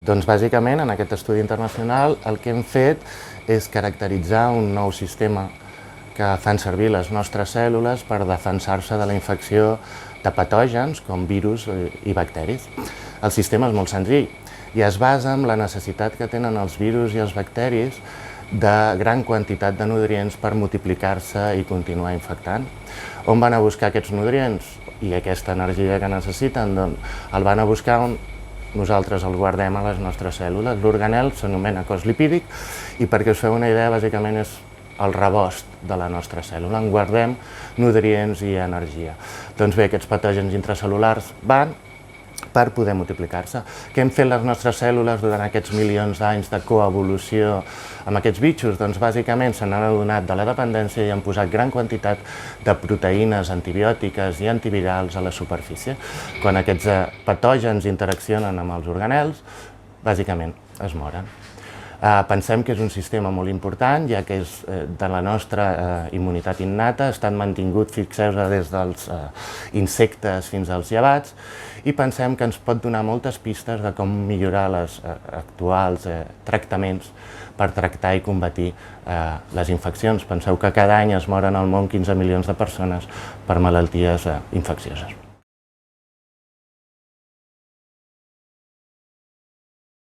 Doncs bàsicament en aquest estudi internacional el que hem fet és caracteritzar un nou sistema que fan servir les nostres cèl·lules per defensar-se de la infecció de patògens com virus i bacteris. El sistema és molt senzill i es basa en la necessitat que tenen els virus i els bacteris de gran quantitat de nutrients per multiplicar-se i continuar infectant. On van a buscar aquests nutrients i aquesta energia que necessiten? Doncs el van a buscar on nosaltres el guardem a les nostres cèl·lules. L'organel s'anomena cos lipídic i perquè us feu una idea, bàsicament és el rebost de la nostra cèl·lula. En guardem nutrients i energia. Doncs bé, aquests patògens intracel·lulars van per poder multiplicar-se. Què hem fet les nostres cèl·lules durant aquests milions d'anys de coevolució amb aquests bitxos? Doncs bàsicament se n'han adonat de la dependència i han posat gran quantitat de proteïnes antibiòtiques i antivirals a la superfície. Quan aquests patògens interaccionen amb els organels, bàsicament es moren. Pensem que és un sistema molt important, ja que és de la nostra immunitat innata, estan mantingut, fixeu-vos, des dels insectes fins als llevats, i pensem que ens pot donar moltes pistes de com millorar els actuals tractaments per tractar i combatir les infeccions. Penseu que cada any es moren al món 15 milions de persones per malalties infeccioses.